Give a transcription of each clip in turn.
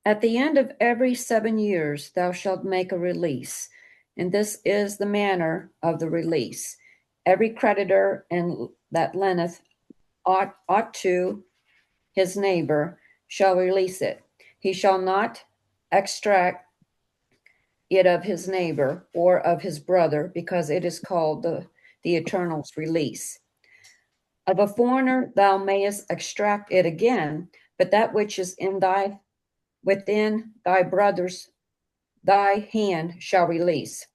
At the end of every 7 years thou shalt make a release, and this is the manner of the release. Every creditor and that lendeth ought to his neighbor shall release it. He shall not extract it of his neighbor or of his brother, because it is called the eternal's release. Of a foreigner thou mayest extract it again, but that which is within thy brother's thy hand shall release,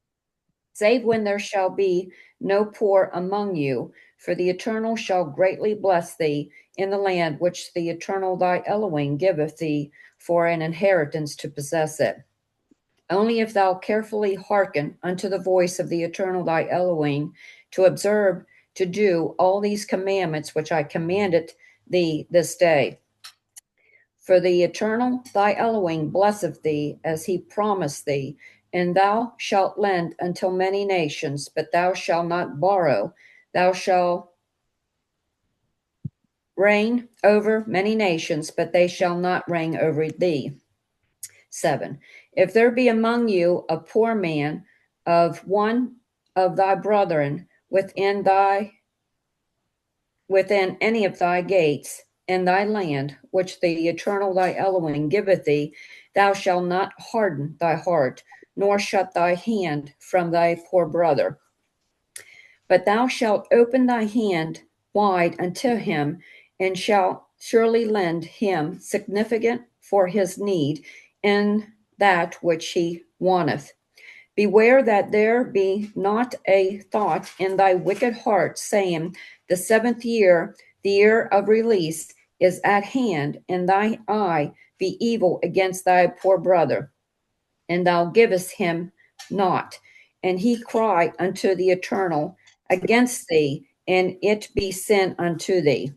save when there shall be no poor among you, for the eternal shall greatly bless thee in the land which the eternal thy Elohim giveth thee for an inheritance to possess it. Only if thou carefully hearken unto the voice of the eternal thy Elohim, to observe to do all these commandments which I commanded thee this day. For the eternal thy Elohim blesseth thee as he promised thee, and thou shalt lend unto many nations, but thou shalt not borrow. Thou shalt reign over many nations, but they shall not reign over thee. 7. If there be among you a poor man of one of thy brethren within any of thy gates in thy land, which the eternal thy Elohim giveth thee, thou shalt not harden thy heart, nor shut thy hand from thy poor brother. But thou shalt open thy hand wide unto him, and shalt surely lend him significant for his need in that which he wanteth. Beware that there be not a thought in thy wicked heart, saying, the 7th year, the year of release, is at hand, and thy eye be evil against thy poor brother, and thou givest him not, and he cry unto the eternal against thee, and it be sin unto thee.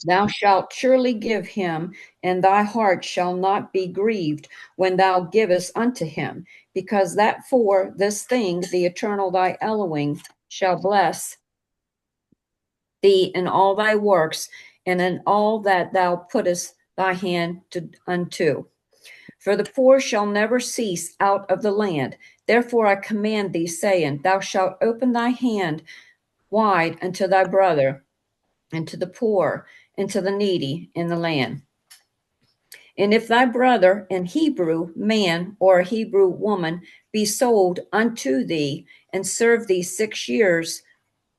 Thou shalt surely give him, and thy heart shall not be grieved when thou givest unto him, because that for this thing the eternal thy Elohim shall bless thee in all thy works, and in all that thou puttest thy hand unto. For the poor shall never cease out of the land. Therefore I command thee, saying, thou shalt open thy hand wide unto thy brother, and to the poor, and to the needy in the land. And if thy brother, an Hebrew man or a Hebrew woman, be sold unto thee, and serve thee 6 years,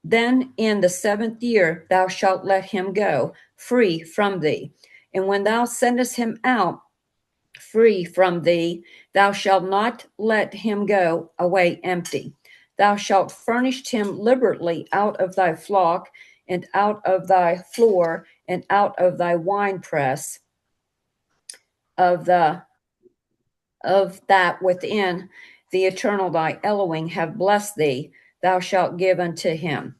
then in the 7th year thou shalt let him go free from thee. And when thou sendest him out free from thee, thou shalt not let him go away empty. Thou shalt furnish him liberally out of thy flock, and out of thy floor, and out of thy winepress, of that within the eternal thy Elohim have blessed thee, thou shalt give unto him.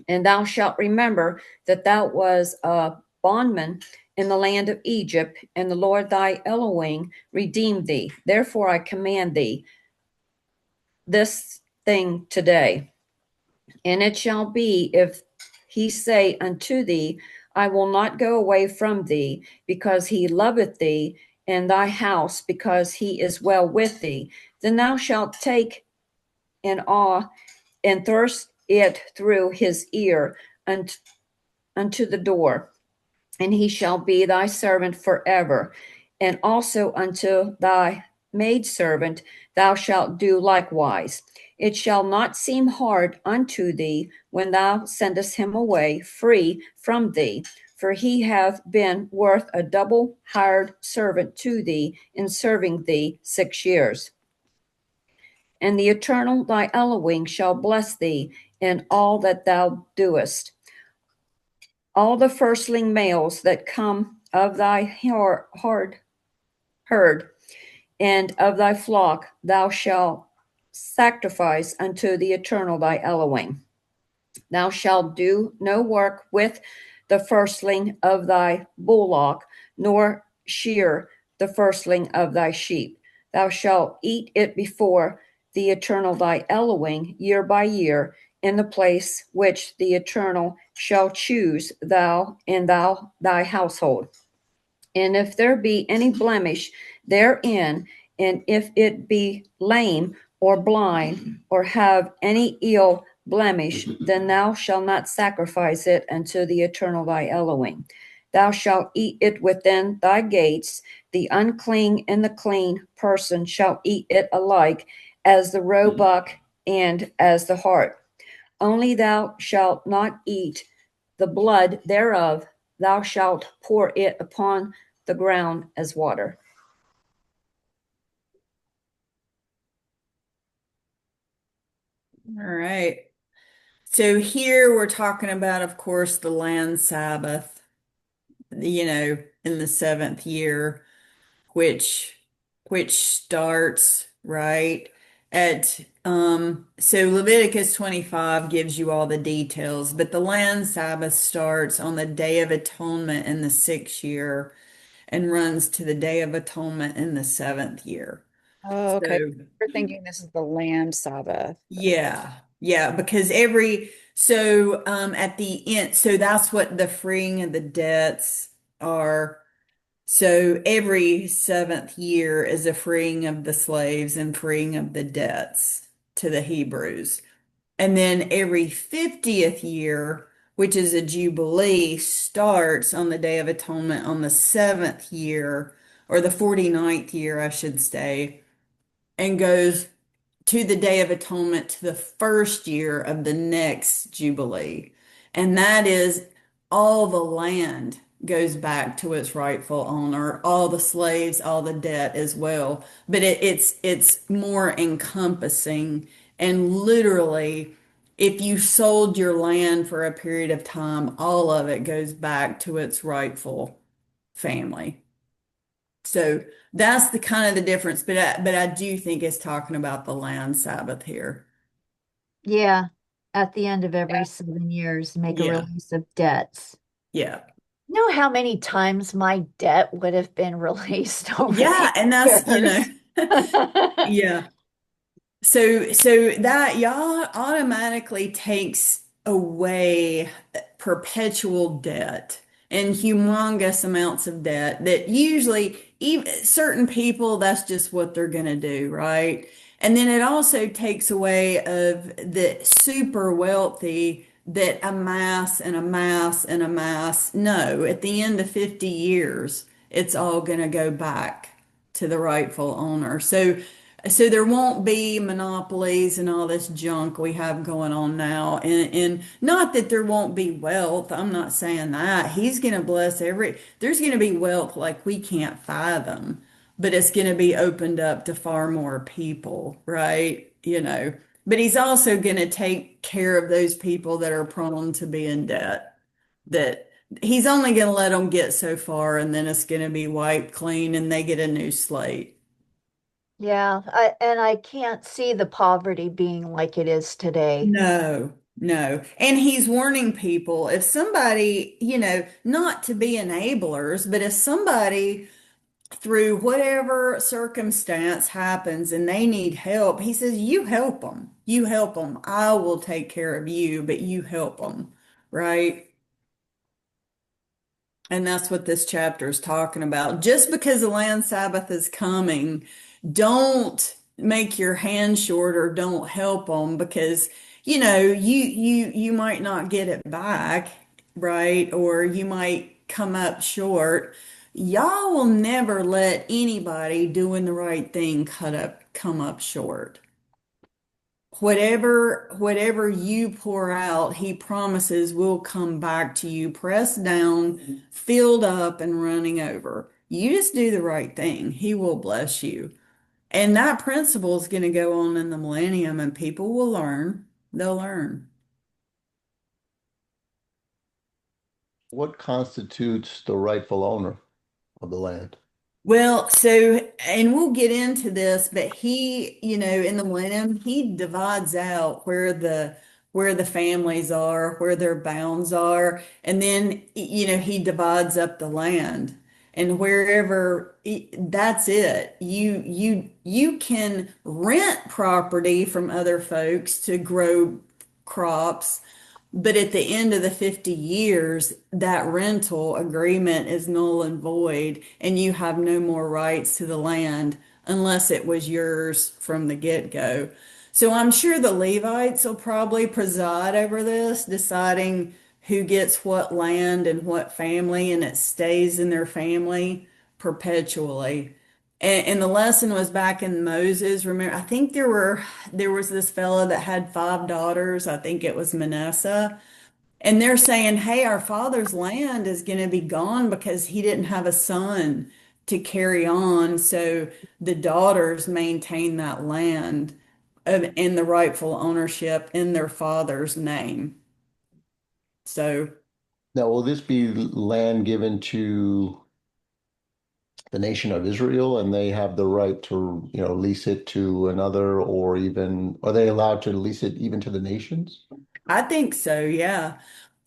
And thou shalt remember that thou was a bondman in the land of Egypt, and the Lord thy Elohim redeemed thee. Therefore I command thee this thing today. And it shall be, if he say unto thee, I will not go away from thee, because he loveth thee, and thy house, because he is well with thee, then thou shalt take an awe and thrust it through his ear unto the door, and he shall be thy servant forever. And also unto thy maidservant thou shalt do likewise. It shall not seem hard unto thee when thou sendest him away free from thee, for he hath been worth a double hired servant to thee in serving thee 6 years. And the eternal thy Elohim shall bless thee in all that thou doest. All the firstling males that come of thy herd and of thy flock thou shalt sacrifice unto the eternal thy Elohim. Thou shalt do no work with the firstling of thy bullock, nor shear the firstling of thy sheep. Thou shalt eat it before the eternal thy Elohim year by year, in the place which the eternal shall choose, thou and thy household. And if there be any blemish therein, and if it be lame or blind, or have any ill blemish, then thou shalt not sacrifice it unto the eternal thy Elohim. Thou shalt eat it within thy gates. The unclean and the clean person shall eat it alike, as the roebuck and as the hart. Only thou shalt not eat the blood thereof, thou shalt pour it upon the ground as water. All right. So here we're talking about, of course, the land Sabbath, in the seventh year, which starts right at so Leviticus 25 gives you all the details, but the land Sabbath starts on the Day of Atonement in the sixth year and runs to the Day of Atonement in the seventh year. Oh, okay. So You're thinking this is the land Sabbath. yeah, yeah, because at the end, so that's what the freeing of the debts are. So every seventh year is a freeing of the slaves and freeing of the debts to the Hebrews. And then every 50th year, which is a Jubilee, starts on the Day of Atonement on the seventh year, or the 49th year, I should say, and goes to the Day of Atonement to the first year of the next Jubilee. And that is all the land goes back to its rightful owner, all the slaves, all the debt as well. But it's more encompassing and literally if you sold your land for a period of time, all of it goes back to its rightful family. So that's the kind of the difference, but I do think it's talking about the land Sabbath here. Yeah, at the end of every 7 years, make a Yeah, release of debts. yeah, You know how many times my debt would have been released over yeah, the and that's years? yeah. So that y'all automatically takes away perpetual debt and humongous amounts of debt that usually even certain people, that's just what they're going to do, right? And then it also takes away of the super wealthy that amass and amass and amass. No, at the end of 50 years, it's all going to go back to the rightful owner. So there won't be monopolies and all this junk we have going on now. And not that there won't be wealth. I'm not saying that. He's going to bless there's going to be wealth like we can't fathom, but it's going to be opened up to far more people, right? But he's also going to take care of those people that are prone to be in debt, that he's only going to let them get so far and then it's going to be wiped clean and they get a new slate. Yeah, I can't see the poverty being like it is today. No, no. And he's warning people if somebody, not to be enablers, but if somebody through whatever circumstance happens and they need help, he says, you help them. You help them. I will take care of you, but you help them, right? And that's what this chapter is talking about. Just because the land Sabbath is coming, don't make your hand short or don't help them because you might not get it back, right? Or you might come up short. Y'all will never let anybody doing the right thing come up short. Whatever you pour out, he promises will come back to you, pressed down, filled up, and running over. You just do the right thing. He will bless you. And that principle is going to go on in the millennium, and people will learn. They'll learn. What constitutes the rightful owner of the land? Well, and we'll get into this, but he, in the millennium, he divides out where the families are, where their bounds are, and then, he divides up the land. And wherever that's it. You can rent property from other folks to grow crops, But at the end of the 50 years, that rental agreement is null and void, and you have no more rights to the land unless it was yours from the get-go. So I'm sure the Levites will probably preside over this, deciding who gets what land and what family, and it stays in their family perpetually. And the lesson was back in Moses. Remember, I think there was this fellow that had 5 daughters. I think it was Manasseh. And they're saying, hey, our father's land is going to be gone because he didn't have a son to carry on. So the daughters maintain that land in the rightful ownership in their father's name. So Now, will this be land given to the nation of Israel and they have the right to, lease it to another, or even, are they allowed to lease it even to the nations? I think so, yeah.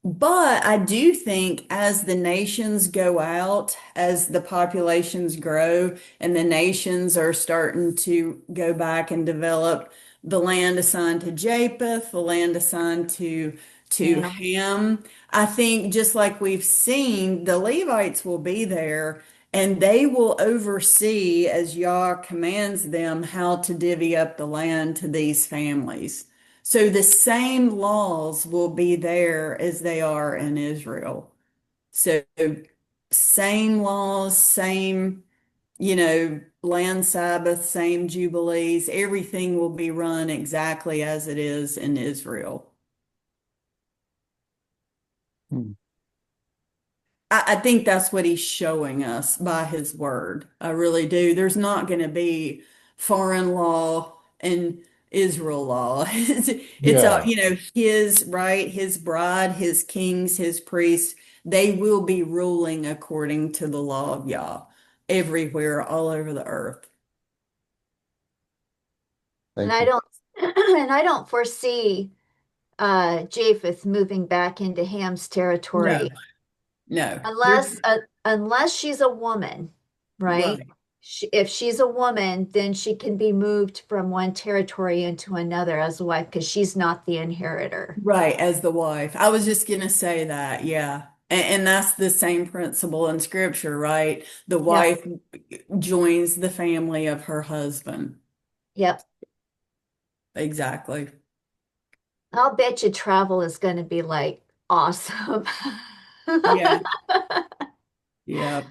But I do think as the nations go out, as the populations grow, and the nations are starting to go back and develop the land assigned to Japheth, the land assigned to Yeah. Ham, I think just like we've seen, the Levites will be there and they will oversee as Yah commands them how to divvy up the land to these families. So the same laws will be there as they are in Israel. So same laws, same, land Sabbath, same jubilees, everything will be run exactly as it is in Israel. Hmm. I think that's what he's showing us by his word. I really do. There's not going to be foreign law and Israel law. It's all, Yeah. his right, his bride, his kings, his priests, they will be ruling according to the law of Yah everywhere, all over the earth. And Thank I you. don't and I don't foresee Japheth moving back into Ham's No, territory no. unless she's a woman, right? Right. If she's a woman, then she can be moved from one territory into another as a wife because she's not the inheritor. Right, as the wife. I was just gonna say that, yeah. And that's the same principle in scripture, right? The Yep. wife joins the family of her husband. Yep. Exactly. I'll bet you travel is going to be like awesome. Yeah, yeah.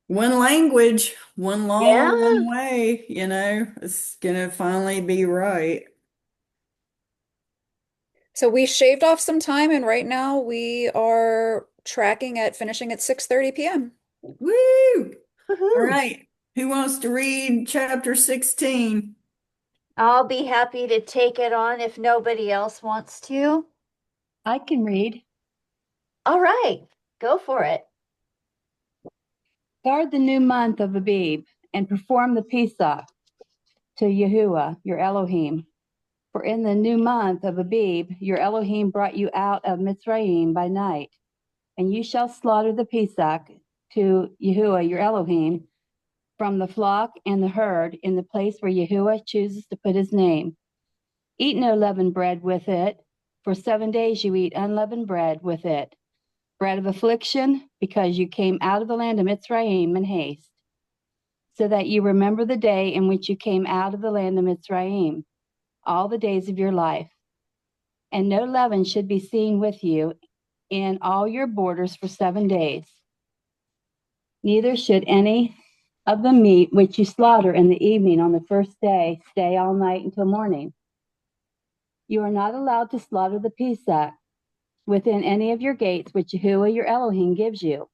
One language, one law, Yeah. one way, it's gonna finally be right. So we shaved off some time, and right now we are tracking at finishing at 6:30 p.m. Woo! All Woohoo. right. Who wants to read chapter 16? I'll be happy to take it on if nobody else wants to. I can read. All right, go for it. Guard the new month of Abib and perform the Pesach to Yahuwah, your Elohim. For in the new month of Abib, your Elohim brought you out of Mitzrayim by night, and you shall slaughter the Pesach to Yahuwah, your Elohim, from the flock and the herd in the place where Yahuwah chooses to put his name. Eat no leavened bread with it. For 7 days you eat unleavened bread with it. Bread of affliction, because you came out of the land of Mitzrayim in haste, so that you remember the day in which you came out of the land of Mitzrayim, all the days of your life. And no leaven should be seen with you in all your borders for 7 days. Neither should any of the meat which you slaughter in the evening on the first day stay all night until morning. You are not allowed to slaughter the Pesach within any of your gates which Yahuwah your Elohim gives you.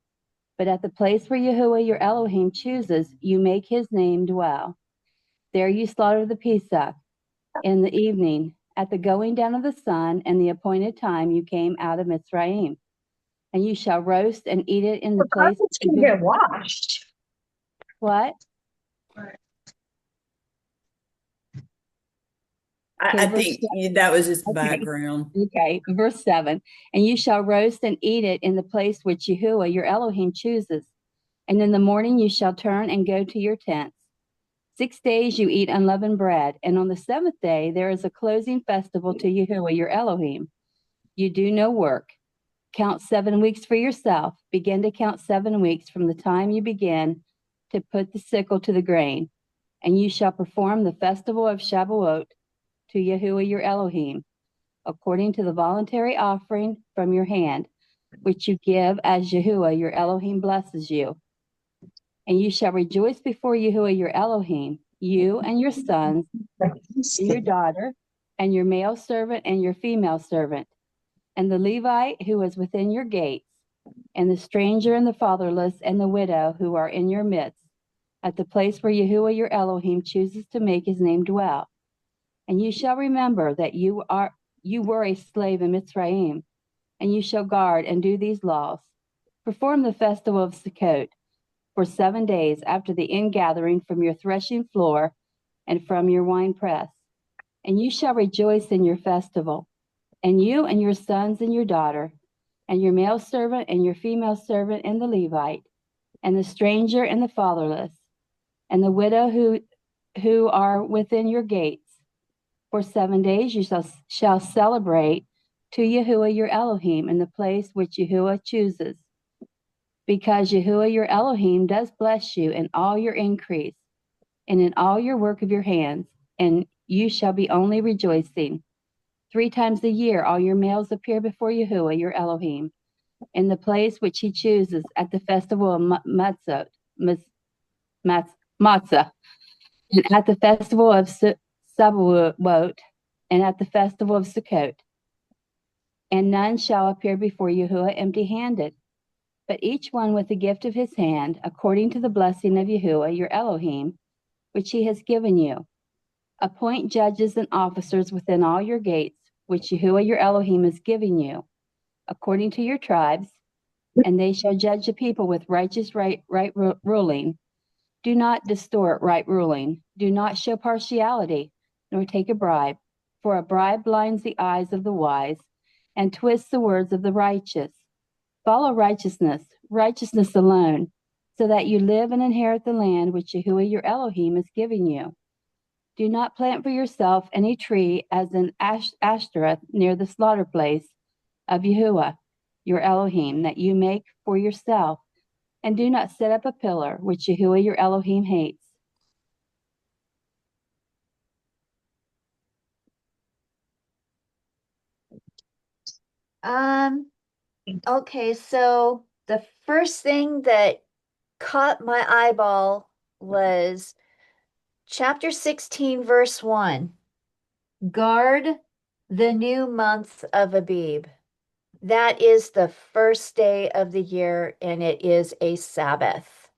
But at the place where Yahuwah your Elohim chooses, you make his name dwell. There you slaughter the Pesach in the evening, at the going down of the sun and the appointed time you came out of Mitzrayim. And you shall roast and eat it in the place. Can get washed. What? I Okay, verse think that was just okay. background. Okay, verse 7. And you shall roast and eat it in the place which Yahuwah your Elohim chooses. And in the morning you shall turn and go to your tents. 6 days you eat unleavened bread, and on the seventh day there is a closing festival to Yahuwah your Elohim. You do no work. Count 7 weeks for yourself. Begin to count 7 weeks from the time you begin to put the sickle to the grain. And you shall perform the festival of Shavuot to Yahuwah your Elohim, according to the voluntary offering from your hand, which you give as Yahuwah your Elohim blesses you. And you shall rejoice before Yahuwah your Elohim, you and your sons, and your daughter, and your male servant and your female servant, and the Levite who is within your gates, and the stranger and the fatherless and the widow who are in your midst, at the place where Yahuwah your Elohim chooses to make his name dwell. And you shall remember that you were a slave in Mitzrayim, and you shall guard and do these laws. Perform the festival of Sukkot for 7 days after the ingathering from your threshing floor and from your winepress. And you shall rejoice in your festival, and you and your sons and your daughter, and your male servant and your female servant and the Levite, and the stranger and the fatherless, and the widow who are within your gates. For 7 days you shall celebrate to Yahuwah your Elohim in the place which Yahuwah chooses, because Yahuwah your Elohim does bless you in all your increase and in all your work of your hands, and you shall be only rejoicing. 3 times a year all your males appear before Yahuwah your Elohim in the place which he chooses at the festival of Matzah, and at the festival of Shavuot, and at the festival of Sukkot. And none shall appear before Yahuwah empty-handed, but each one with the gift of his hand, according to the blessing of Yahuwah your Elohim, which he has given you. Appoint judges and officers within all your gates, which Yahuwah your Elohim is giving you, according to your tribes, and they shall judge the people with righteous right ruling. Do not distort right ruling. Do not show partiality, nor take a bribe, for a bribe blinds the eyes of the wise and twists the words of the righteous. Follow righteousness, righteousness alone, so that you live and inherit the land which Yahuwah your Elohim is giving you. Do not plant for yourself any tree as an Ashtoreth near the slaughter place of Yahuwah your Elohim that you make for yourself, and do not set up a pillar which Yahuwah your Elohim hates. Okay, so the first thing that caught my eyeball was chapter 16, verse 1. Guard the new month of Abib. That is the first day of the year, and it is a Sabbath.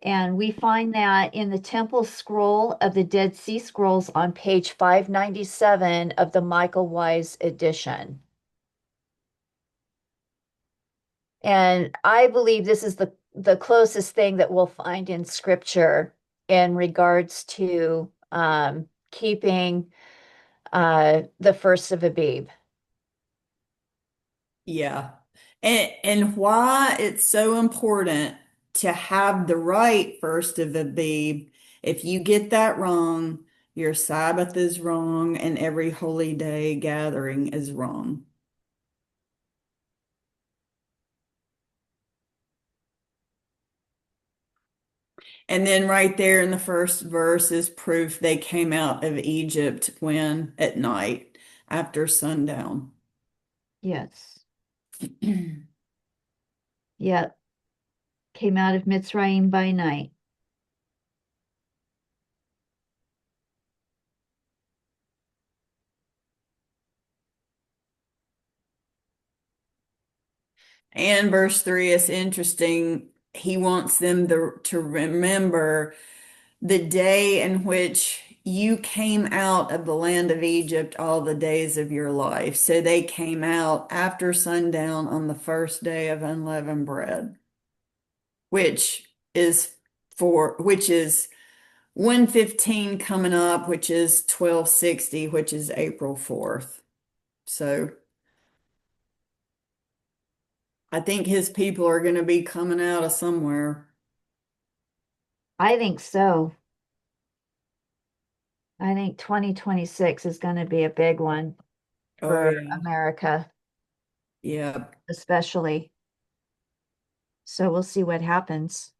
And we find that in the Temple Scroll of the Dead Sea Scrolls on page 597 of the Michael Wise edition. And I believe this is the closest thing that we'll find in scripture in regards to keeping the first of Abib. Yeah. And why it's so important to have the right first of Abib. If you get that wrong, your Sabbath is wrong and every holy day gathering is wrong. And then right there in the first verse is proof they came out of Egypt when at night after sundown. Yes. Yep. Came out of Mitzrayim by night. And verse 3 is interesting. He wants them to remember the day in which you came out of the land of Egypt all the days of your life. So they came out after sundown on the first day of unleavened bread, which is 115 coming up, which is 1260, which is April 4th. So I think his people are going to be coming out of somewhere. I think so. I think 2026 is going to be a big one Oh for yeah. America, Yeah. especially. So we'll see what happens.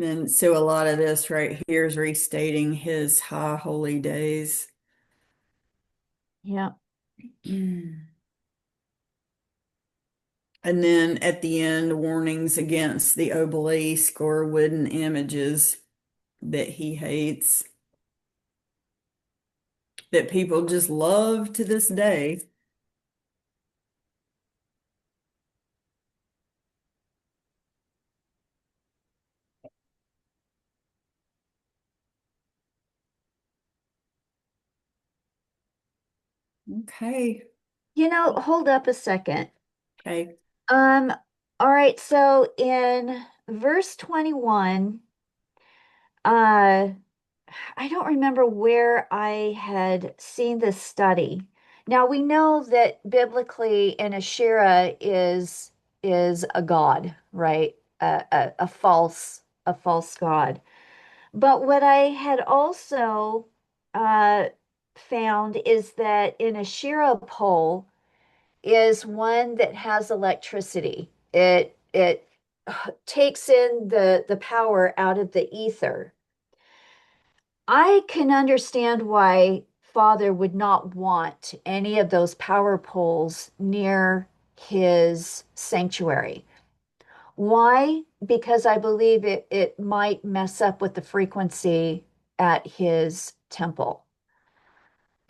And so a lot of this right here is restating his high holy days. Yeah. And then at the end, warnings against the obelisk or wooden images that he hates, that people just love to this day. Okay. Hold up a second. Okay. Um, all right, so in verse 21, uh, I don't remember where I had seen this study. Now we know that biblically an Asherah is a god, right? A false god. But what I had also uh, found is that an Asherah pole is one that has electricity. It takes in the power out of the ether. I can understand why Father would not want any of those power poles near his sanctuary. Why? Because I believe it might mess up with the frequency at his temple.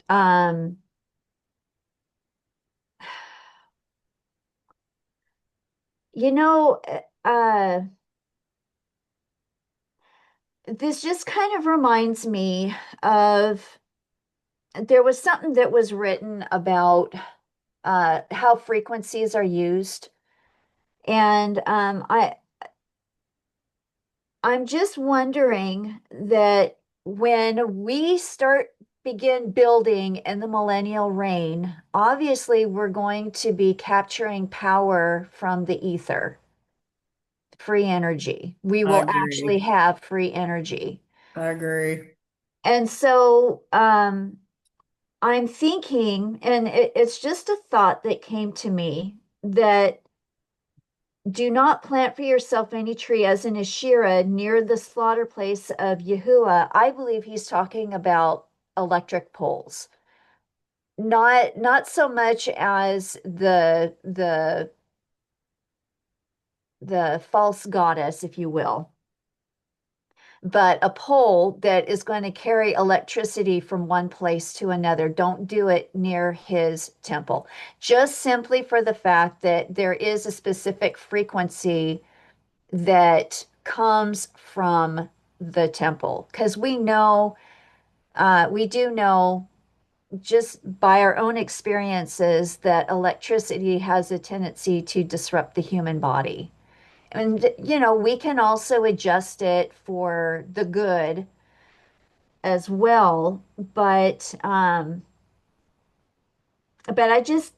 Um, you know, uh, this just kind of reminds me of there was something that was written about how frequencies are used. And I'm just wondering that when we begin building in the millennial reign, obviously we're going to be capturing power from the ether, free energy. We I will actually agree. have free energy. I agree. And so I'm thinking, and it's just a thought that came to me, that do not plant for yourself any tree as in Asherah near the slaughter place of Yahuwah. I believe he's talking about electric poles. Not so much as the false goddess, if you will, but a pole that is going to carry electricity from one place to another. Don't do it near his temple. Just simply for the fact that there is a specific frequency that comes from the temple. Because we do know just by our own experiences that electricity has a tendency to disrupt the human body. And, we can also adjust it for the good as well. But I just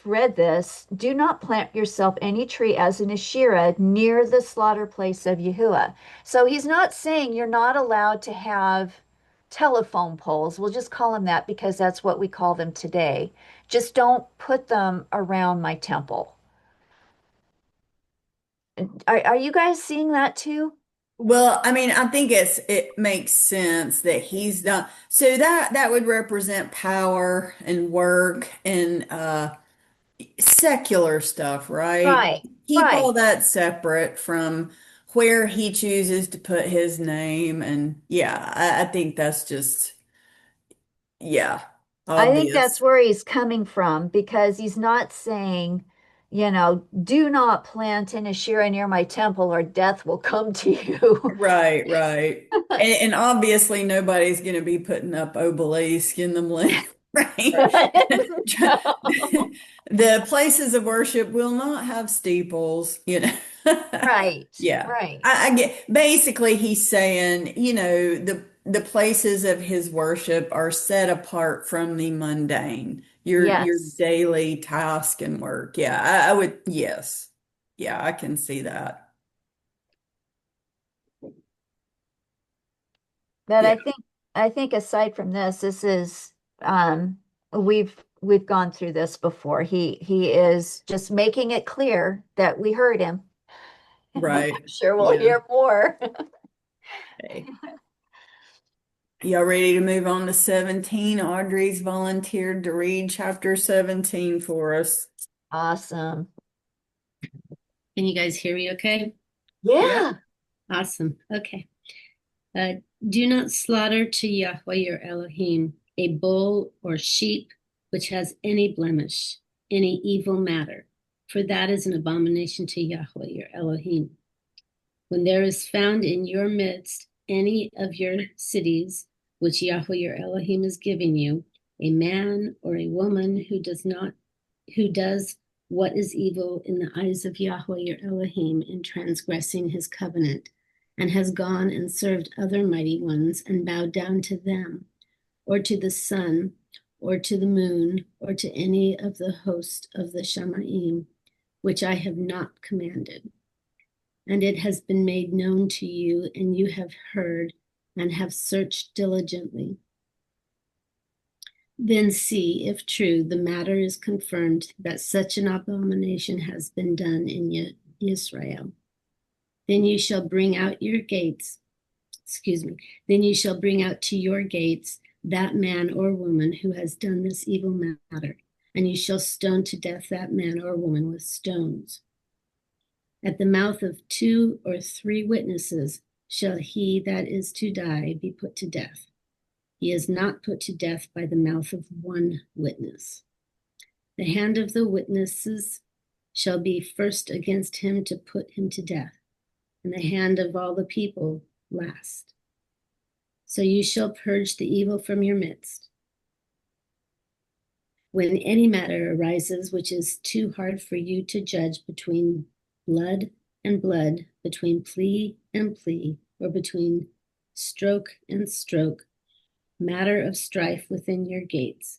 read this. Do not plant yourself any tree as an Asherah near the slaughter place of Yahuwah. So he's not saying you're not allowed to have telephone poles. We'll just call them that because that's what we call them today. Just don't put them around my temple. Are you guys seeing that too? Well, I mean, I think it makes sense that he's done so that would represent power and work and secular stuff, right? Right, Keep all right. that separate from where he chooses to put his name. And yeah, I think that's just, yeah, I think that's obvious. where he's coming from because he's not saying, do not plant an Asherah near my temple or death will come to you. Right, right. And obviously nobody's going to be putting up obelisk in the millennium, right? No. The places of worship will not have steeples, you know. Right, Yeah. right. I get basically he's saying, the places of his worship are set apart from the mundane. your Yes. daily task and work. Yeah, I would, yes. Yeah, I can see that. But Yeah, I think aside from this, this is we've gone through this before. He is just making it clear that we heard him. I'm right. sure we'll Yeah. hear more. Okay. Y'all ready to move on to 17? Audrey's volunteered to read chapter 17 for us. Awesome. Can you guys hear me okay? Yeah. Yeah. Awesome. Okay. Uh, do not slaughter to Yahweh your Elohim a bull or sheep which has any blemish, any evil matter, for that is an abomination to Yahweh your Elohim. When there is found in your midst any of your cities which Yahweh your Elohim is giving you, a man or a woman who does what is evil in the eyes of Yahweh your Elohim in transgressing his covenant, and has gone and served other mighty ones and bowed down to them, or to the sun, or to the moon, or to any of the host of the Shamaim, which I have not commanded. And it has been made known to you, and you have heard and have searched diligently. Then see if true the matter is confirmed that such an abomination has been done in Israel. Then you shall bring out your gates, then you shall bring out to your gates that man or woman who has done this evil matter, and you shall stone to death that man or woman with stones. At the mouth of 2 or 3 witnesses shall he that is to die be put to death. He is not put to death by the mouth of 1 witness. The hand of the witnesses shall be first against him to put him to death, and the hand of all the people last. So you shall purge the evil from your midst. When any matter arises which is too hard for you to judge between blood and blood, between plea and plea, or between stroke and stroke, matter of strife within your gates,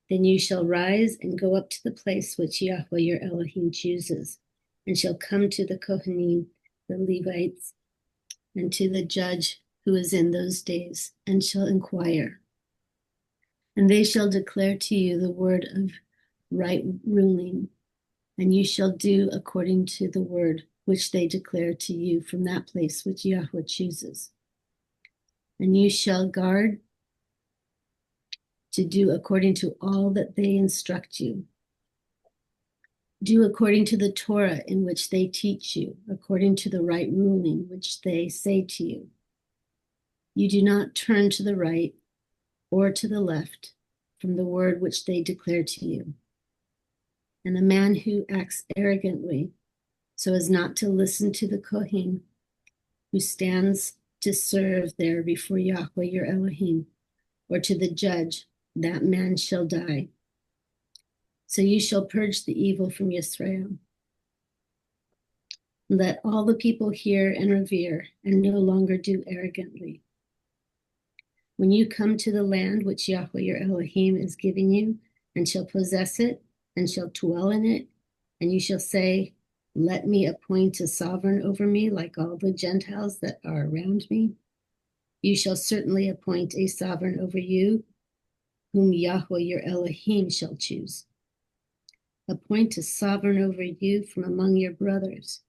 then you shall rise and go up to the place which Yahweh your Elohim chooses, and shall come to the Kohanim, the Levites, and to the judge who is in those days, and shall inquire. And they shall declare to you the word of right ruling, and you shall do according to the word which they declare to you from that place which Yahweh chooses. And you shall guard to do according to all that they instruct you. Do according to the Torah in which they teach you, according to the right ruling which they say to you. You do not turn to the right or to the left from the word which they declare to you. And the man who acts arrogantly, so as not to listen to the Kohen, who stands to serve there before Yahweh your Elohim, or to the judge, that man shall die. So you shall purge the evil from Yisrael. Let all the people hear and revere, and no longer do arrogantly. When you come to the land which Yahweh your Elohim is giving you, and shall possess it, and shall dwell in it, and you shall say, let me appoint a sovereign over me like all the Gentiles that are around me. You shall certainly appoint a sovereign over you, whom Yahweh your Elohim shall choose. Appoint a sovereign over you from among your brothers.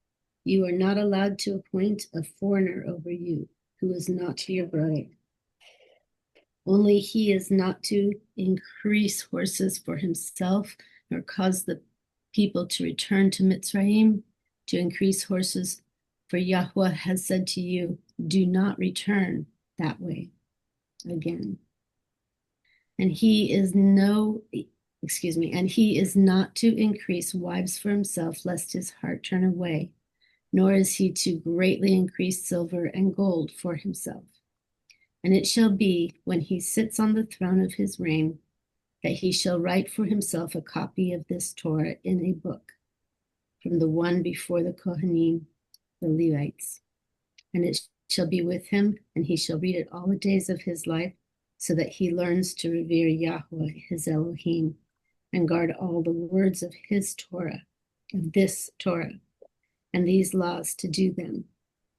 You are not allowed to appoint a foreigner over you, who is not your brother. Only he is not to increase horses for himself, nor cause the people to return to Mitzrayim, to increase horses, for Yahweh has said to you, do not return that way again. And he is not to increase wives for himself, lest his heart turn away, nor is he to greatly increase silver and gold for himself. And it shall be, when he sits on the throne of his reign, that he shall write for himself a copy of this Torah in a book, from the one before the Kohanim, the Levites. And it shall be with him, and he shall read it all the days of his life, so that he learns to revere Yahweh, his Elohim, and guard all the words of his Torah, of this Torah, and these laws to do them,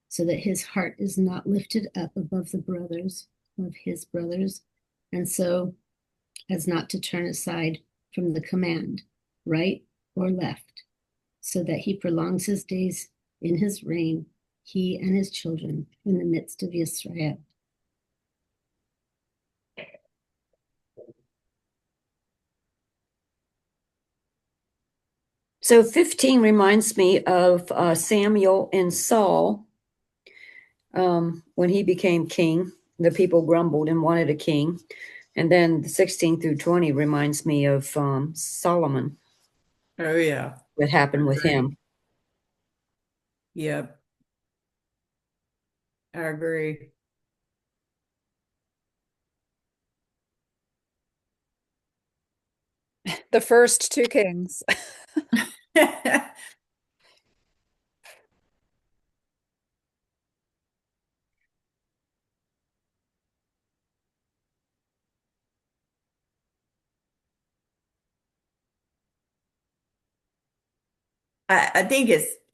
so that his heart is not lifted up above the brothers of his brothers, and so as not to turn aside from the command, right or left, so that he prolongs his days in his reign, he and his children in the midst of Israel. So 15 reminds me of Samuel and Saul. When he became king, the people grumbled and wanted a king. And then the 16 through 20 reminds me of Solomon, Oh, yeah. what happened with him. Yep. I agree. The first two kings. I think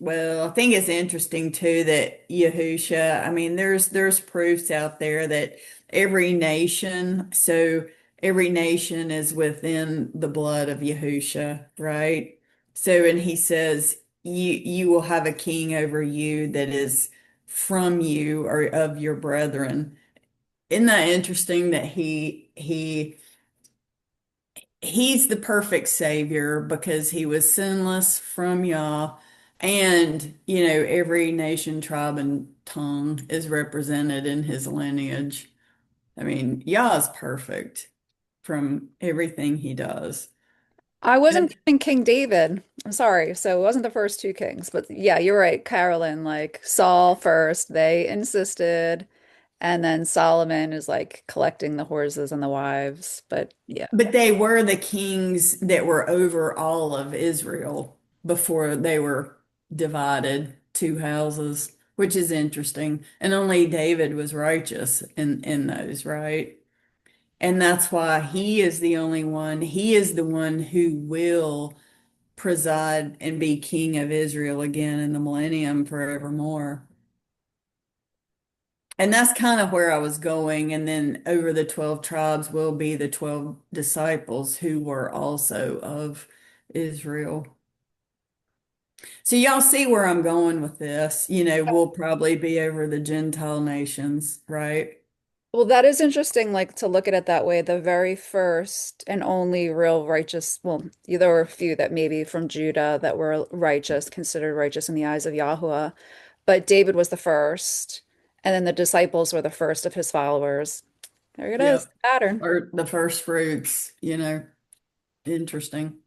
I think it's interesting too that Yahusha, I mean, there's proofs out there that every nation, so every nation is within the blood of Yahusha, right? So, and he says, you will have a king over you that is from you or of your brethren. Isn't that interesting that he's the perfect savior because he was sinless from Yah, and every nation, tribe, and tongue is represented in his lineage. I mean, Yah is perfect from everything he does. I wasn't counting King David. I'm sorry. So it wasn't the first two kings, but yeah, you're right, Carolyn. Like Saul first, they insisted, and then Solomon is like collecting the horses and the wives. But yeah. But they were the kings that were over all of Israel before they were divided two houses, which is interesting. And only David was righteous in those, right? And that's why he is the only one. He is the one who will preside and be king of Israel again in the millennium forevermore. And that's kind of where I was going. And then over the 12 tribes will be the 12 disciples who were also of Israel. So y'all see where I'm going with this. We'll probably be over the Gentile nations, right? Well, that is interesting, like to look at it that way. The very first and only real righteous, well, there were a few that maybe from Judah that were righteous, considered righteous in the eyes of Yahuwah, but David was the first, and then the disciples were the first of his followers. There it is, Yep. pattern. Or the first fruits, interesting.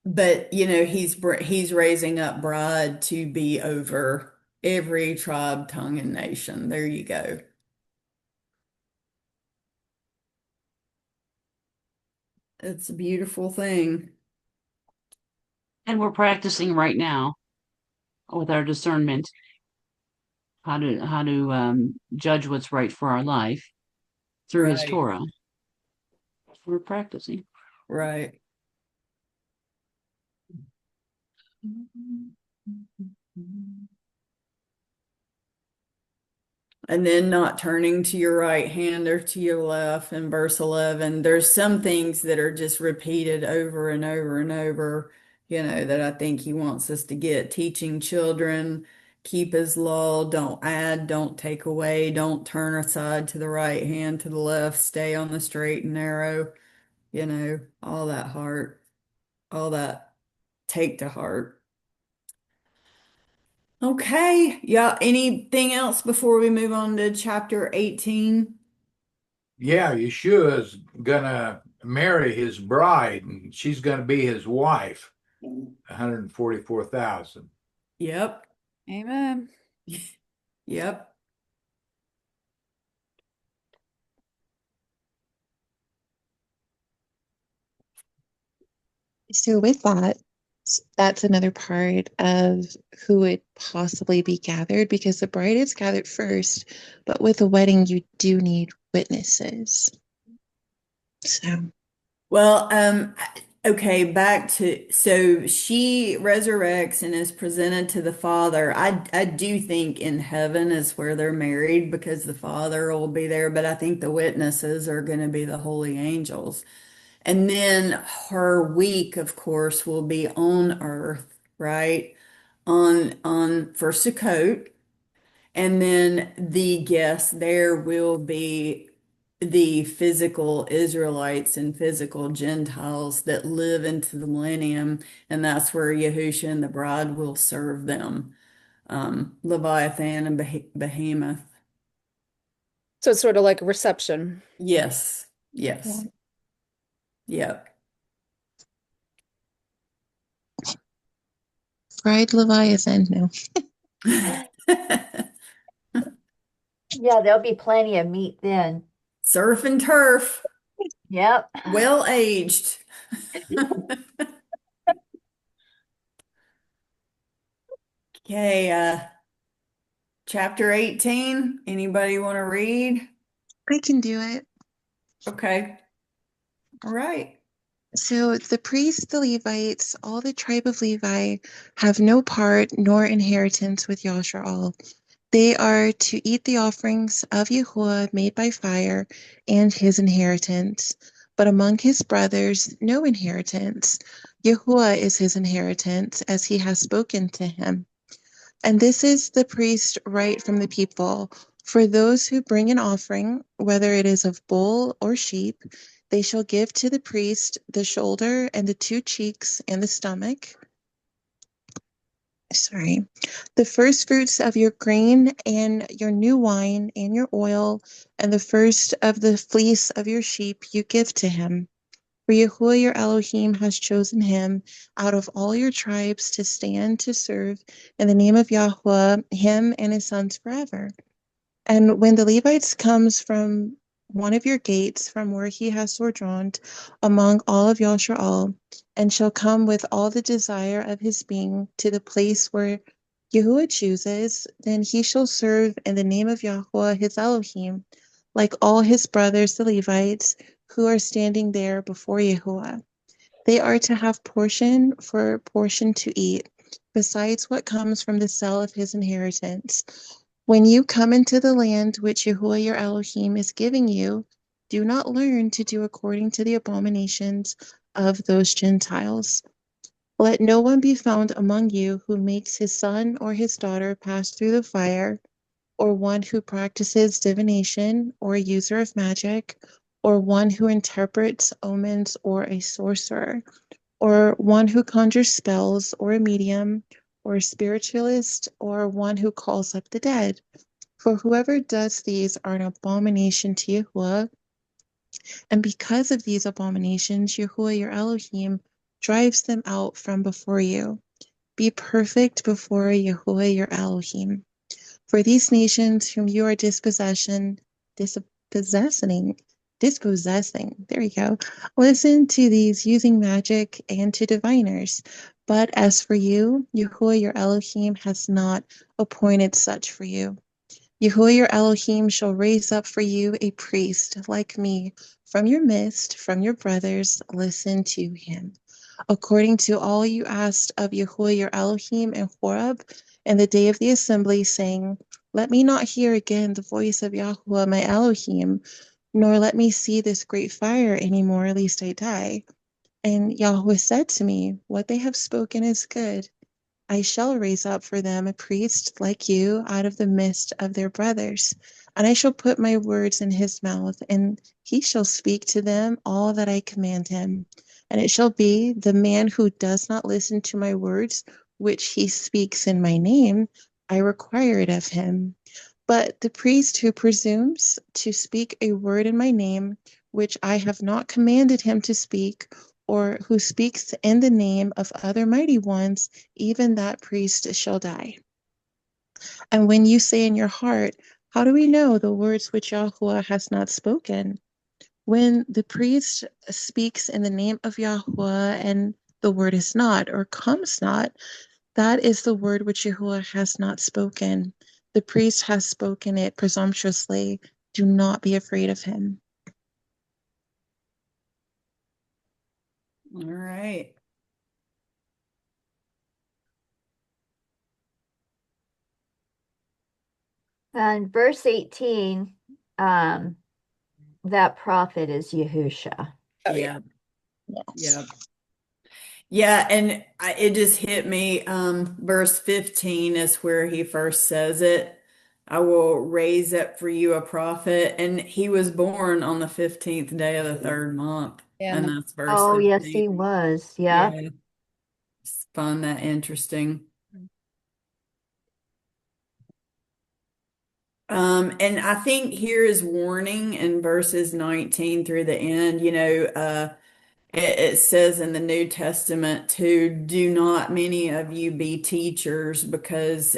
But he's raising up bride to be over every tribe, tongue, and nation. There you go. It's a beautiful thing. And we're practicing right now with our discernment how to judge what's right for our life through his Right. Torah. We're practicing. Right. And then not turning to your right hand or to your left in verse 11. There's some things that are just repeated over and over and over, that I think he wants us to get. Teaching children, keep his law, don't add, don't take away, don't turn aside to the right hand, to the left, stay on the straight and narrow, all that heart, all that take to heart. Okay. Yeah. Anything else before we move on to chapter 18? Yeah, Yeshua is gonna marry his bride, and she's gonna be his wife. 144,000. Yep. Amen. Yep. So with that, that's another part of who would possibly be gathered, because the bride is gathered first, but with a wedding, you do need witnesses. So Well, okay, back to so she resurrects and is presented to the Father. I do think in heaven is where they're married because the Father will be there, but I think the witnesses are going to be the holy angels. And then her week, of course, will be on earth, right? On for Sukkot. And then the guests there will be the physical Israelites and physical Gentiles that live into the millennium, and that's where Yahusha and the bride will serve them, Leviathan and Behemoth. So it's sort of like a reception. Yes, Yeah. yes, yep. Fried Leviathan. No. Yeah, there'll be plenty of meat then. Surf and turf, Yep. well aged. Okay, chapter 18. Anybody want to read? I can do it. Okay. All right. So the priests, the Levites, all the tribe of Levi have no part nor inheritance with Yashar. They are to eat the offerings of Yahuwah made by fire and his inheritance. But among his brothers, no inheritance. Yahuwah is his inheritance, as he has spoken to him. And this is the priest right from the people. For those who bring an offering, whether it is of bull or sheep, they shall give to the priest the shoulder and the two cheeks and the stomach. Sorry. The first fruits of your grain and your new wine and your oil, and the first of the fleece of your sheep you give to him. For Yahuwah your Elohim has chosen him out of all your tribes to stand to serve in the name of Yahuwah, him and his sons forever. And when the Levites comes from one of your gates, from where he has sojourned among all of Yasharal, and shall come with all the desire of his being to the place where Yahuwah chooses, then he shall serve in the name of Yahuwah his Elohim, like all his brothers the Levites, who are standing there before Yahuwah. They are to have portion for portion to eat, besides what comes from the sale of his inheritance. When you come into the land which Yahuwah your Elohim is giving you, do not learn to do according to the abominations of those Gentiles. Let no one be found among you who makes his son or his daughter pass through the fire, or one who practices divination, or a user of magic, or one who interprets omens, or a sorcerer, or one who conjures spells, or a medium, or a spiritualist, or one who calls up the dead. For whoever does these are an abomination to Yahuwah, and because of these abominations, Yahuwah your Elohim drives them out from before you. Be perfect before Yahuwah your Elohim. For these nations whom you are dispossessing, there you go, listen to these using magic and to diviners. But as for you, Yahuwah your Elohim has not appointed such for you. Yahuwah your Elohim shall raise up for you a priest like me from your midst, from your brothers. Listen to him. According to all you asked of Yahuwah your Elohim in Horeb in the day of the assembly, saying, let me not hear again the voice of Yahuwah my Elohim, nor let me see this great fire any more, lest I die. And Yahweh said to me, what they have spoken is good. I shall raise up for them a priest like you out of the midst of their brothers, and I shall put my words in his mouth, and he shall speak to them all that I command him. And it shall be, the man who does not listen to my words, which he speaks in my name, I require it of him. But the priest who presumes to speak a word in my name, which I have not commanded him to speak, or who speaks in the name of other mighty ones, even that priest shall die. And when you say in your heart, how do we know the words which Yahuwah has not spoken? When the priest speaks in the name of Yahuwah and the word is not or comes not, that is the word which Yahuwah has not spoken. The priest has spoken it presumptuously. Do not be afraid of him. All right. And verse 18, that prophet is Yahusha. Oh, yeah. Yeah. Yes. Yeah. Yeah, and it just hit me. Verse 15 is where he first says it. I will raise up for you a prophet. And he was born on the 15th day of the third month. And And that's verse Oh, yes, he 15. was. Yep. Yeah, just find that interesting. And I think here is warning in verses 19 through the end, it says in the New Testament to do not many of you be teachers because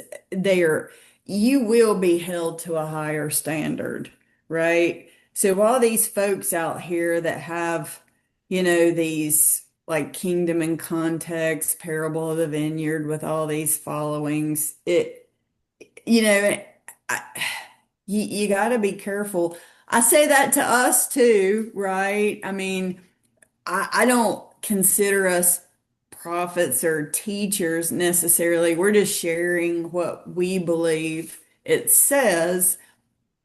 you will be held to a higher standard, right? So all these folks out here that have, these like kingdom in context, parable of the vineyard with all these followings, you know, I, you got to be careful. I say that to us too, right? I mean, I don't consider us prophets or teachers necessarily. We're just sharing what we believe it says,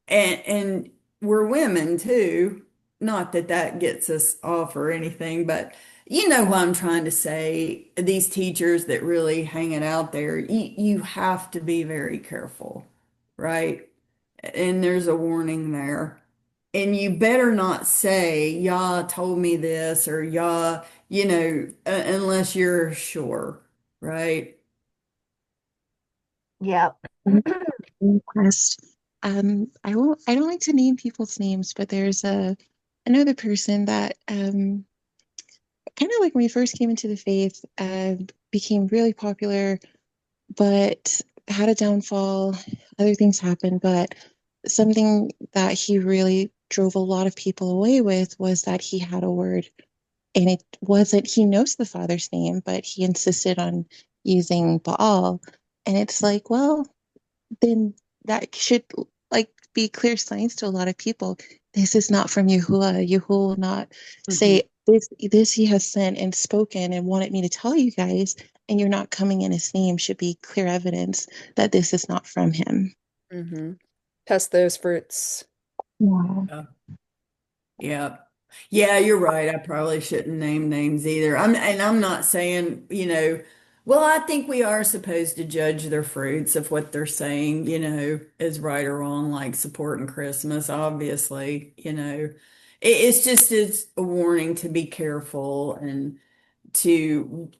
and we're women too. Not that that gets us off or anything, but you know what I'm trying to say. These teachers that really hang it out there, you have to be very careful, right? And there's a warning there. And you better not say, Yah told me this, or Yah, unless you're sure, right? Yep. Request. I don't like to name people's names, but there's another person that kind of like when we first came into the faith, became really popular, but had a downfall. Other things happened, but something that he really drove a lot of people away with was that he had a word, and it wasn't, he knows the Father's name, but he insisted on using Baal. And it's like, well, then that should like be clear signs to a lot of people. This is not from Yahuwah. Yahuwah will not Mhm. say this he has sent and spoken and wanted me to tell you guys, and you're not coming in his name should be clear evidence that this is not from him. hmm Test those fruits. Yeah. Yeah. Yeah. Yeah, you're right. I probably shouldn't name names either. I'm not saying, well, I think we are supposed to judge their fruits of what they're saying, is right or wrong, like supporting Christmas, obviously, it's a warning to be careful and to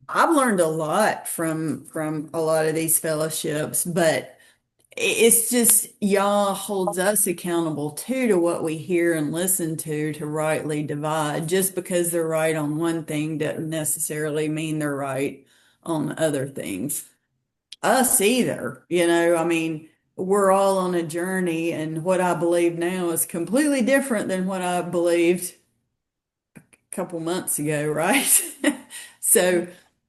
I've learned a lot from a lot of these fellowships, but it's just Yah holds us accountable too to what we hear and listen to rightly divide. Just because they're right on one thing doesn't necessarily mean they're right on other things. Us either, I mean, we're all on a journey, and what I believe now is completely different than what I believed a couple months ago, right? So,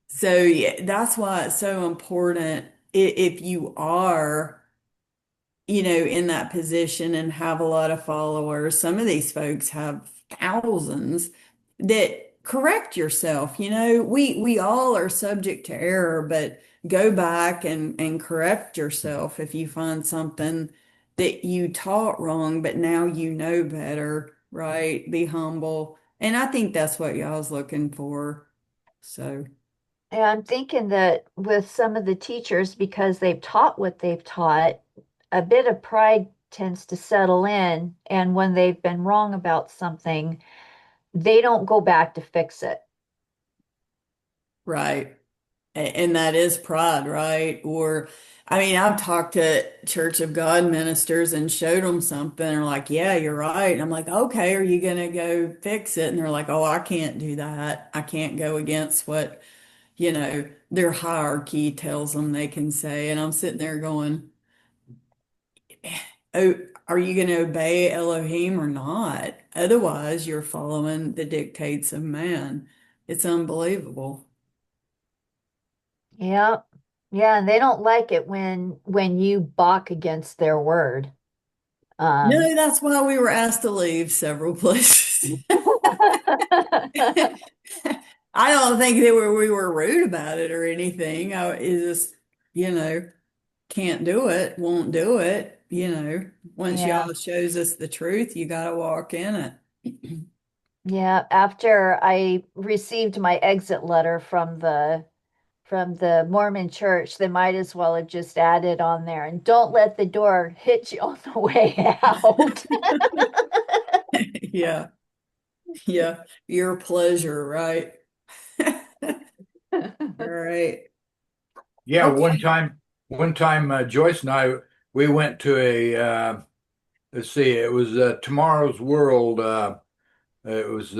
so yeah, that's why it's so important if you are in that position and have a lot of followers. Some of these folks have thousands that correct yourself. We all are subject to error, but go back and correct yourself if you find something that you taught wrong, but now you know better, right? Be humble. And I think that's what y'all's looking for. So, And I'm thinking that with some of the teachers, because they've taught what they've taught, a bit of pride tends to settle in. And when they've been wrong about something, they don't go back to fix it. right. And that is pride, right? Or, I mean, I've talked to Church of God ministers and showed them something, and they're like, yeah, you're right. And I'm like, okay, are you going to go fix it? And they're like, oh, I can't do that. I can't go against what, their hierarchy tells them they can say. And I'm sitting there going, oh, are you going to obey Elohim or not? Otherwise, you're following the dictates of man. It's unbelievable. Yeah. Yeah, and they don't like it when you balk against their word. Um, No, that's why we were asked to leave several places. I don't think we were rude about it or anything. It just, you know, can't do it, won't do it. Once Yeah. y'all shows us the truth, you got to walk in it. Yeah, after I received my exit letter from the Mormon church, they might as well have just added on there and don't let the door hit you on the way out. Yeah, yeah, your pleasure, right? All right. Yeah, Okay. one time, Joyce and I, we went to let's see, it was Tomorrow's World. It was,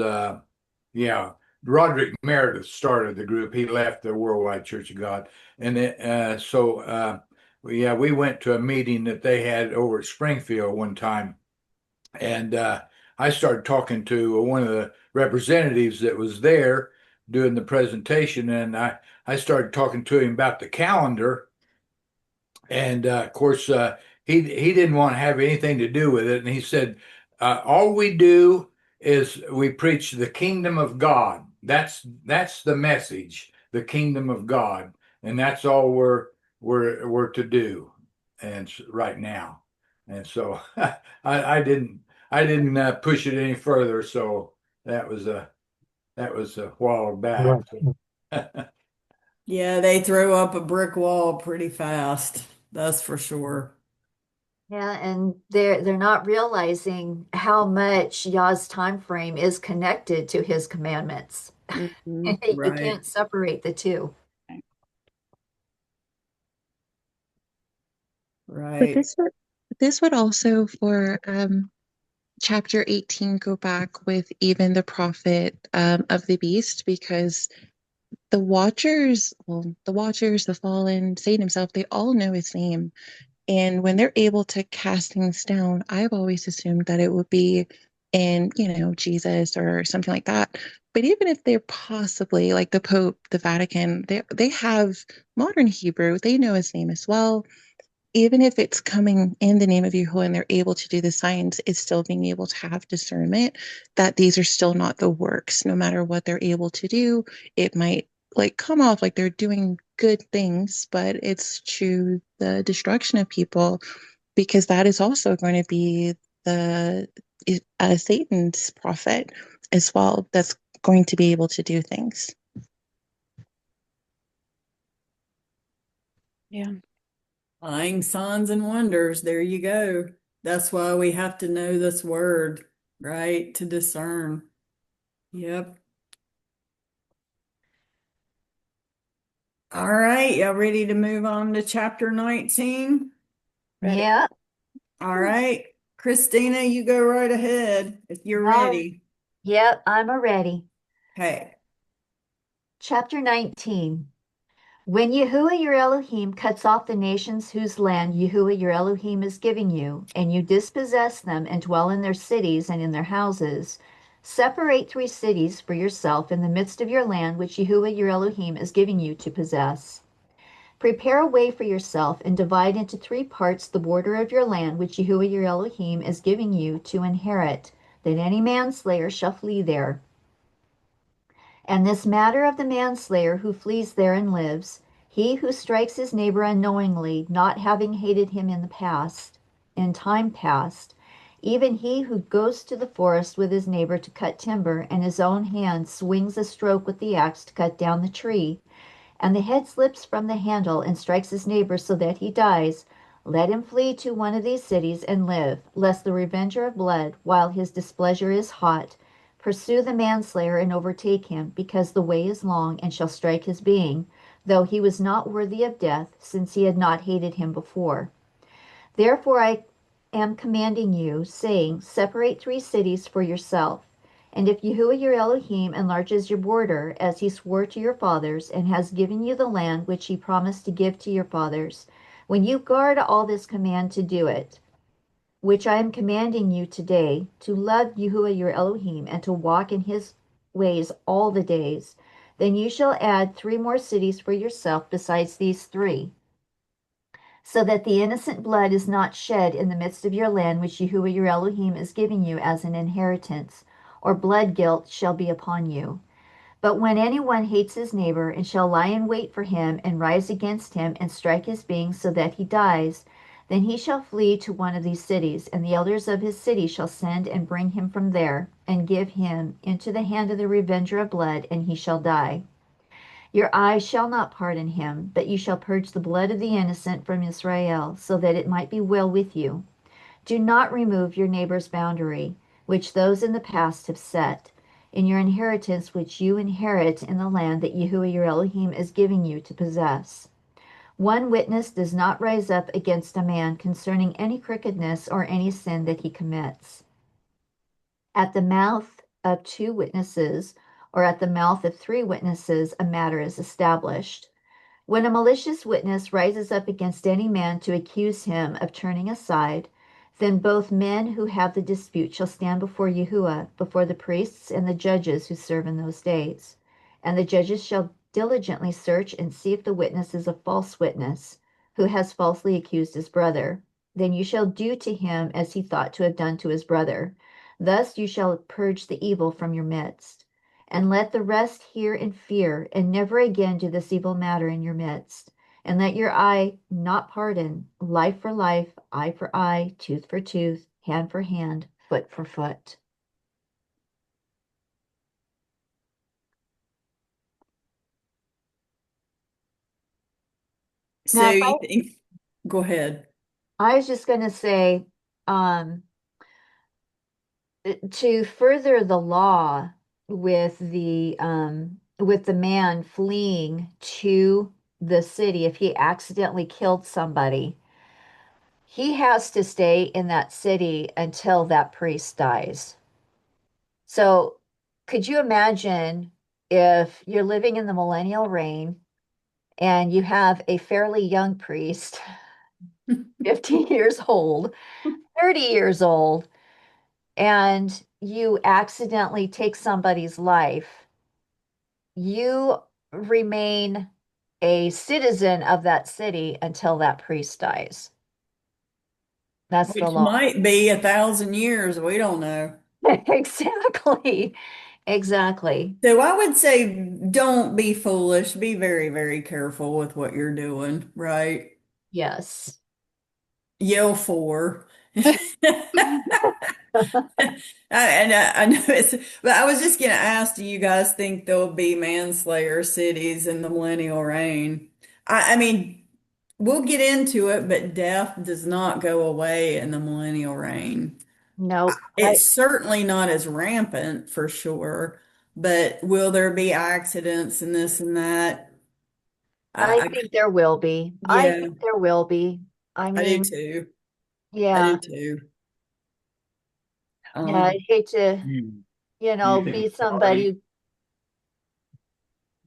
yeah, Roderick Meredith started the group. He left the Worldwide Church of God. And yeah, we went to a meeting that they had over at Springfield one time. And I started talking to one of the representatives that was there doing the presentation. And I started talking to him about the calendar. And of course, he didn't want to have anything to do with it. And he said, all we do is we preach the kingdom of God. That's the message, the kingdom of God, and that's all we're to do, and right now. And so I didn't push it any further. So that was a while back. Yeah, they throw up a brick wall pretty fast. That's for sure. Yeah, and they're not realizing how much Yah's time frame is connected to his commandments. Mhm. You Right. can't separate the two. But Right. this would also for chapter 18 go back with even the prophet of the beast, because the watchers, the fallen, Satan himself, they all know his name. And when they're able to cast things down, I've always assumed that it would be in, Jesus or something like that. But even if they're possibly like the Pope, the Vatican, they have modern Hebrew, they know his name as well. Even if it's coming in the name of Yahuwah and they're able to do the signs, it's still being able to have discernment that these are still not the works. No matter what they're able to do, it might like come off like they're doing good things, but it's to the destruction of people, because that is also going to be the Satan's prophet as well. That's going to be able to do things. Yeah. Lying signs and wonders. There you go. That's why we have to know this word, right? To discern. Yep. All right. Y'all ready to move on to chapter 19? Ready. Yeah. All right. Christina, you go right ahead if you're All, ready. yep, I'm ready. Okay. Chapter 19. When Yahuwah your Elohim cuts off the nations whose land Yahuwah your Elohim is giving you, and you dispossess them and dwell in their cities and in their houses, separate 3 cities for yourself in the midst of your land which Yahuwah your Elohim is giving you to possess. Prepare a way for yourself and divide into 3 parts the border of your land which Yahuwah your Elohim is giving you to inherit, that any manslayer shall flee there. And this matter of the manslayer who flees there and lives, he who strikes his neighbor unknowingly, not having hated him in time past, even he who goes to the forest with his neighbor to cut timber, and his own hand swings a stroke with the axe to cut down the tree, and the head slips from the handle and strikes his neighbor so that he dies, let him flee to one of these cities and live, lest the revenger of blood, while his displeasure is hot, pursue the manslayer and overtake him, because the way is long, and shall strike his being, though he was not worthy of death, since he had not hated him before. Therefore I am commanding you, saying, separate 3 cities for yourself. And if Yahuwah your Elohim enlarges your border, as he swore to your fathers, and has given you the land which he promised to give to your fathers, when you guard all this command to do it, which I am commanding you today, to love Yahuwah your Elohim, and to walk in his ways all the days, then you shall add 3 more cities for yourself besides these 3, so that the innocent blood is not shed in the midst of your land which Yahuwah your Elohim is giving you as an inheritance, or blood guilt shall be upon you. But when anyone hates his neighbor and shall lie in wait for him and rise against him and strike his being so that he dies, then he shall flee to one of these cities, and the elders of his city shall send and bring him from there, and give him into the hand of the revenger of blood, and he shall die. Your eye shall not pardon him, but you shall purge the blood of the innocent from Israel, so that it might be well with you. Do not remove your neighbor's boundary, which those in the past have set, in your inheritance which you inherit in the land that Yahuwah your Elohim is giving you to possess. One witness does not rise up against a man concerning any crookedness or any sin that he commits. At the mouth of two witnesses, or at the mouth of three witnesses, a matter is established. When a malicious witness rises up against any man to accuse him of turning aside, then both men who have the dispute shall stand before Yahuwah, before the priests and the judges who serve in those days. And the judges shall diligently search and see if the witness is a false witness, who has falsely accused his brother. Then you shall do to him as he thought to have done to his brother. Thus you shall purge the evil from your midst. And let the rest hear and fear, and never again do this evil matter in your midst. And let your eye not pardon, life for life, eye for eye, tooth for tooth, hand for hand, foot for foot. So Now, you think, go ahead. I was just going to say, to further the law with the man fleeing to the city, if he accidentally killed somebody, he has to stay in that city until that priest dies. So, could you imagine if you're living in the Millennial Reign and you have a fairly young priest, 15 years old, 30 years old, and you accidentally take somebody's life, you remain a citizen of that city until that priest dies. That's the Which law. might be 1,000 years. We don't know. Exactly. Exactly. So I would say don't be foolish. Be very, very careful with what you're doing, right? Yes. Yell for. I know it's, but I was just going to ask, do you guys think there'll be manslayer cities in the millennial reign? I mean, we'll get into it, but death does not go away in the millennial reign. Nope. It's certainly not as rampant for sure, but will there be accidents and this and that? I I think there will be. I yeah, think there will be. I I do mean, too. I yeah. do too. Yeah, I'd Um, hate to, Do you be think Saudi? somebody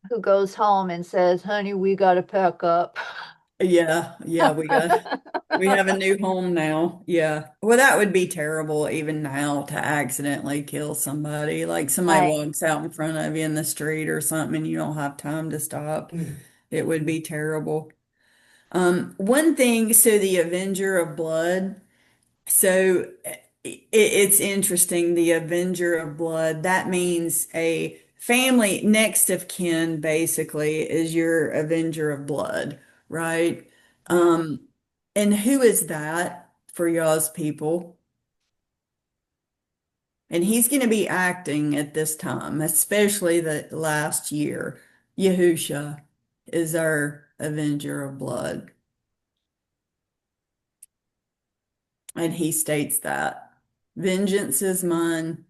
who goes home and says, "Honey, we got to pack up." yeah, we have a new home now. Yeah. Well, that would be terrible even now to accidentally kill somebody. Like somebody Right. walks out in front of you in the street or something and you don't have time to stop. It would be terrible. One thing, so the Avenger of Blood. So it's interesting, the Avenger of Blood. That means a family next of kin, basically, is your Avenger of Blood, right? Yeah. And who is that for y'all's people? And he's going to be acting at this time, especially the last year. Yahusha is our Avenger of Blood. And he states that vengeance is mine,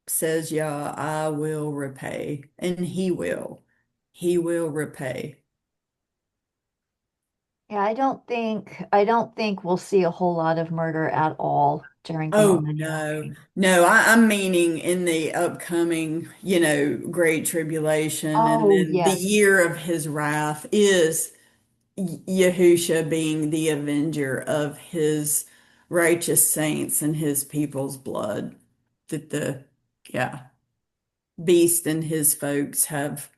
says Yah, I will repay. And he will. He will repay. Yeah, I don't think we'll see a whole lot of murder at all during the Oh millennial no. reign. No, I'm meaning in the upcoming, great tribulation and Oh, then the yes. year of his wrath is Yahusha being the avenger of his righteous saints and his people's blood that the yeah beast and his folks have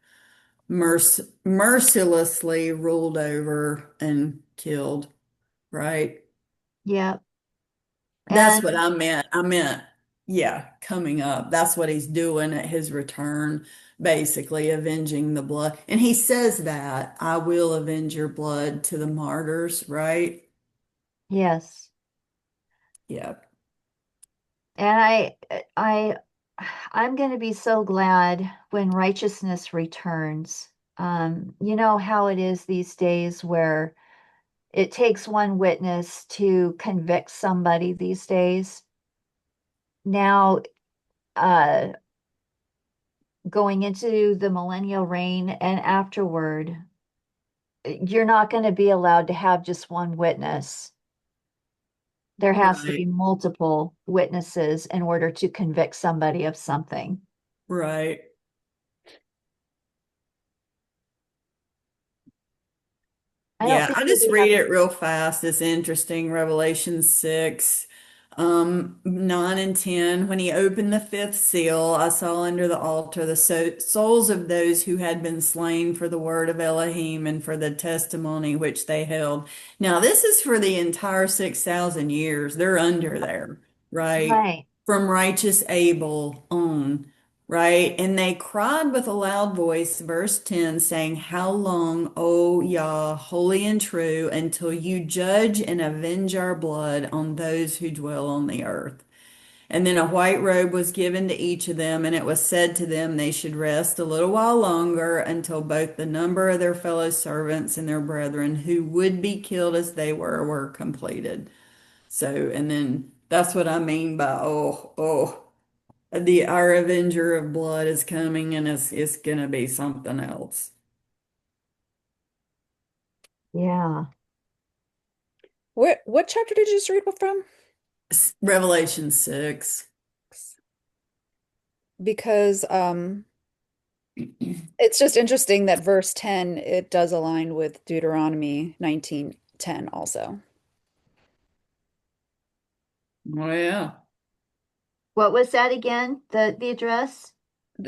mercilessly ruled over and killed, right? Yeah. That's And what I meant. I meant yeah, coming up. That's what he's doing at his return, basically avenging the blood. And he says that, I will avenge your blood to the martyrs, right? Yes. Yeah. And I I'm going to be so glad when righteousness returns. You know how it is these days where it takes one witness to convict somebody these days. Now, uh, going into the millennial reign and afterward, you're not going to be allowed to have just one witness. There has to be Right. multiple witnesses in order to convict somebody of something. Right. I don't Yeah, think I we'll just be read having. it real fast. It's interesting. Revelation 6, 9 and 10. When he opened the fifth seal, I saw under the altar the souls of those who had been slain for the word of Elohim and for the testimony which they held. Now, this is for the entire 6,000 years. They're under there, right? Right. From righteous Abel on. Right? And they cried with a loud voice, verse 10, saying, how long, O Yah, holy and true, until you judge and avenge our blood on those who dwell on the earth? And then a white robe was given to each of them, and it was said to them they should rest a little while longer until both the number of their fellow servants and their brethren who would be killed as they were completed. So, and then that's what I mean by, our Avenger of Blood is coming and it's gonna be something else. Yeah. What chapter did you just read from? Revelation 6. Because it's just interesting that verse 10 it does align with Deuteronomy 19:10 also. Oh yeah. What was that again? The address?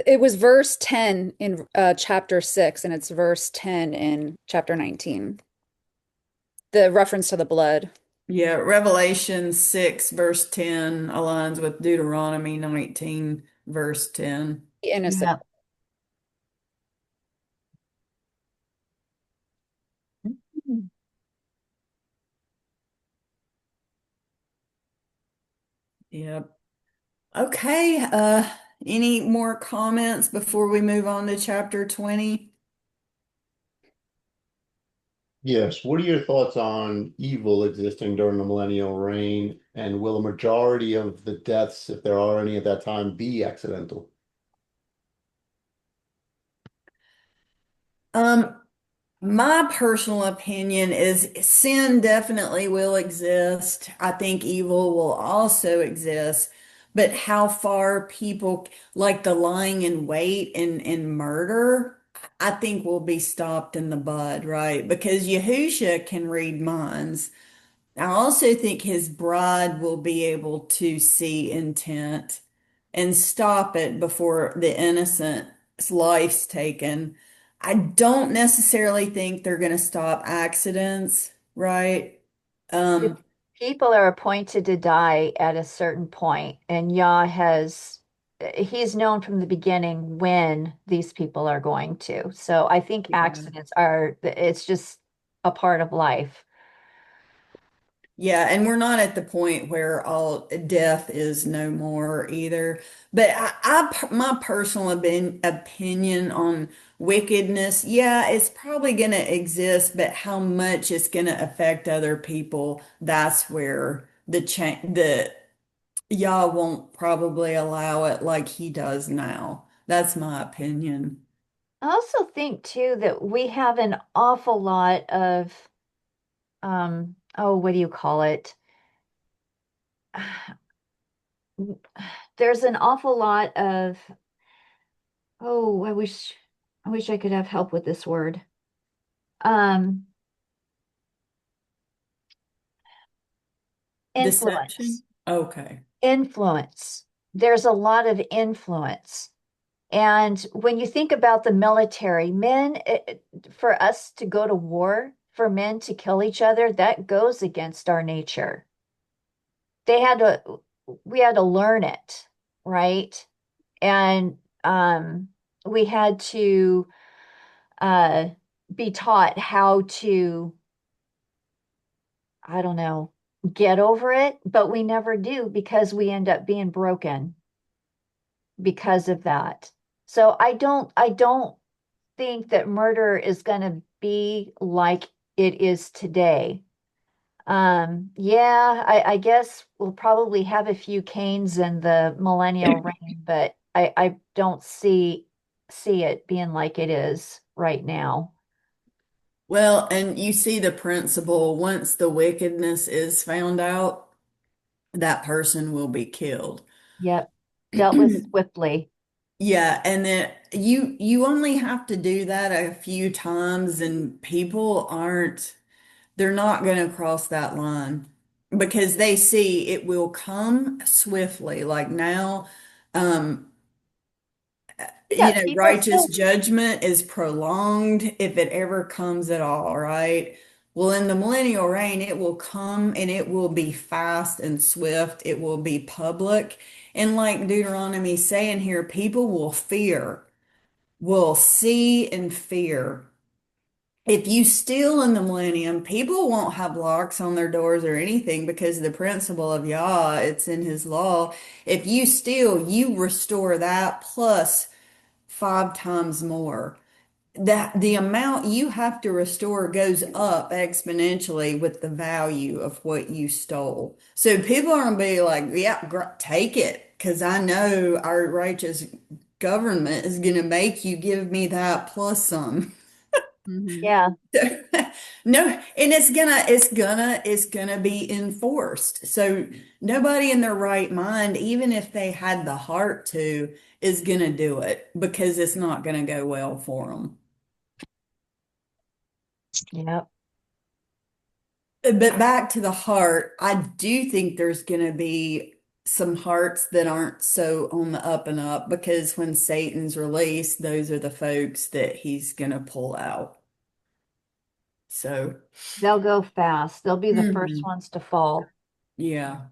It was verse 10 in chapter 6 and it's verse 10 in chapter 19. The reference to the blood. Yeah, Revelation 6 verse 10 aligns with Deuteronomy 19 verse 10. The innocent. Yeah. Yep. Okay, any more comments before we move on to chapter 20? Yes. What are your thoughts on evil existing during the millennial reign? And will a majority of the deaths, if there are any at that time, be accidental? Um, My personal opinion is sin definitely will exist. I think evil will also exist, but how far people like the lying in wait and murder, I think will be stopped in the bud, right? Because Yahusha can read minds. I also think his bride will be able to see intent and stop it before the innocent's life's taken. I don't necessarily think they're going to stop accidents, right? The Um, people are appointed to die at a certain point, and Yah he's known from the beginning when these people are going to. So I think yeah. accidents it's just a part of life. Yeah, and we're not at the point where all death is no more either. But my personal opinion on wickedness, yeah, it's probably going to exist, but how much it's going to affect other people, that's where the Yah won't probably allow it like he does now. That's my opinion. I also think too that we have an awful lot of oh, what do you call it? There's an awful lot of oh, I wish I could have help with this word. Influence. Deception? Okay. Influence. There's a lot of influence. And when you think about the military, for us to go to war, for men to kill each other, that goes against our nature. They had to, we had to learn it. right? And we had to uh, be taught how to, I don't know, get over it, but we never do because we end up being broken because of that. So I don't think that murder is going to be like it is today. Yeah, I guess we'll probably have a few Canes in the millennial reign, but I don't see it being like it is right now. Well, and you see the principle, once the wickedness is found out, that person will be killed. Yep. Dealt with swiftly. Yeah, and then you only have to do that a few times and people aren't they're not going to cross that line because they see it will come swiftly. Like now, um, Yeah, people righteous still, judgment is prolonged if it ever comes at all, right? Well, in the millennial reign, it will come and it will be fast and swift. It will be public. And like Deuteronomy saying here, people will fear, will see and fear. If you steal in the millennium, people won't have locks on their doors or anything because the principle of Yah, it's in his law. If you steal, you restore that plus 5 times more. That the amount you have to restore goes up exponentially with the value of what you stole. So people are gonna be like, yeah, take it, because I know our righteous government is gonna make you give me that plus some. Mhm. yeah, No, and it's gonna be enforced. So nobody in their right mind, even if they had the heart to, is gonna do it because it's not gonna go well for them. yep. But back to the heart, I do think there's gonna be some hearts that aren't so on the up and up because when Satan's released, those are the folks that he's gonna pull out. So, They'll go fast. They'll be the first mhm, ones to fall. yeah.